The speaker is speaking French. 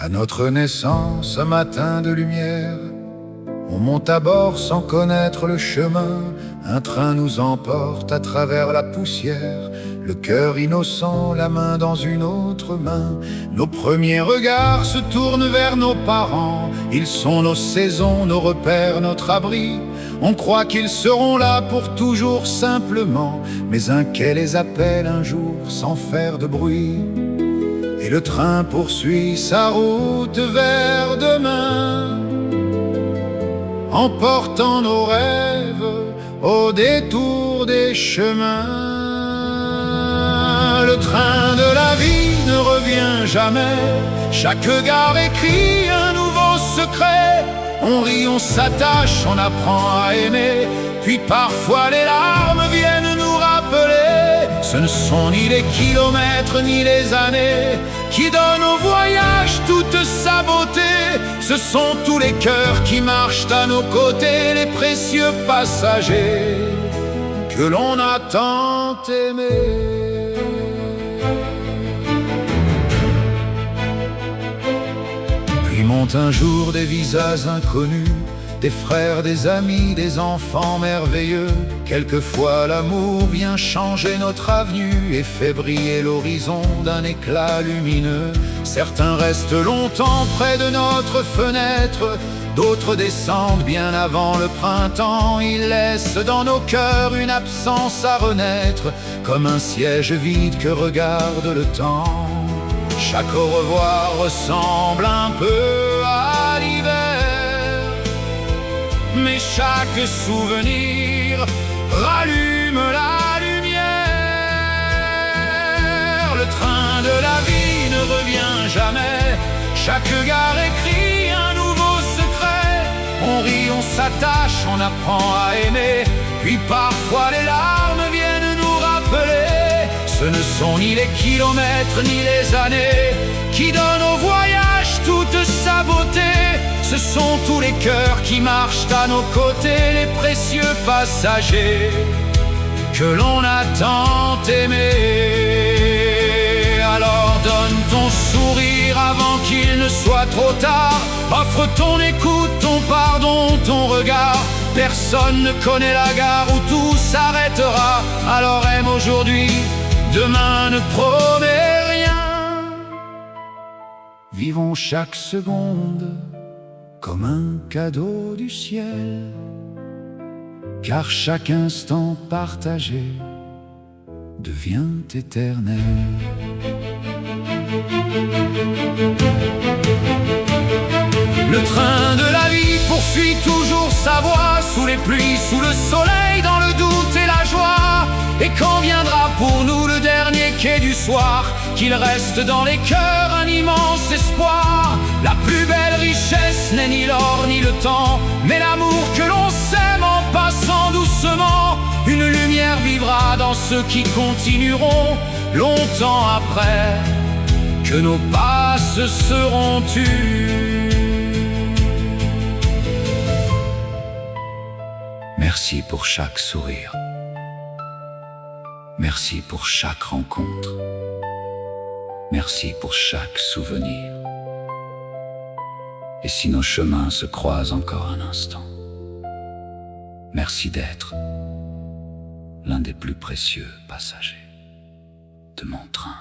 À notre naissance, un matin de lumière, on monte à bord sans connaître le chemin. Un train nous emporte à travers la poussière, le cœur innocent, la main dans une autre main. Nos premiers regards se tournent vers nos parents. Ils sont nos saisons, nos repères, notre abri. On croit qu'ils seront là pour toujours simplement, mais un quai les appelle un jour sans faire de bruit. Et le train poursuit sa route vers demain, emportant nos rêves au détour des chemins. Le train de la vie ne revient jamais. Chaque gare écrit un nouveau secret. On rit, on s'attache, on apprend à aimer. Puis parfois les larmes viennent nous rappeler. Ce ne sont ni les kilomètres ni les années qui donnent au voyage toute sa beauté. Ce sont tous les cœurs qui marchent à nos côtés, les précieux passagers que l'on a tant aimés. Puis montent un jour des visages inconnus, des frères, des amis, des enfants merveilleux. Quelquefois l'amour vient changer notre avenue et fait briller l'horizon d'un éclat lumineux. Certains restent longtemps près de notre fenêtre, d'autres descendent bien avant le printemps. Ils laissent dans nos cœurs une absence à renaître, comme un siège vide que regarde le temps. Chaque au revoir ressemble un peu à l'hiver, mais chaque souvenir rallume la lumière. Le train de la vie ne revient jamais. Chaque gare écrit un nouveau secret. On rit, on s'attache, on apprend à aimer. Puis parfois les larmes viennent nous rappeler. Ce ne sont ni les kilomètres ni les années qui donnent au voyage toute sa beauté. Ce sont tous les cœurs qui marchent à nos côtés, les précieux passagers que l'on a tant aimés. Alors donne ton sourire avant qu'il ne soit trop tard. Offre ton écoute, ton pardon, ton regard. Personne ne connaît la gare où tout s'arrêtera. Alors aime aujourd'hui, demain ne promet rien. Vivons chaque seconde comme un cadeau du ciel, car chaque instant partagé devient éternel. Le train de la vie poursuit toujours sa voie, sous les pluies, sous le soleil, dans le doute et la joie. Et quand viendra pour nous le dernier quai du soir, qu'il reste dans les cœurs un immense espoir. La plus belle richesse n'est ni l'or ni le temps, mais l'amour que l'on sème en passant doucement. Une lumière vivra dans ceux qui continueront longtemps après que nos pas se seront tus. Merci pour chaque sourire. Merci pour chaque rencontre. Merci pour chaque souvenir. Et si nos chemins se croisent encore un instant, merci d'être l'un des plus précieux passagers de mon train.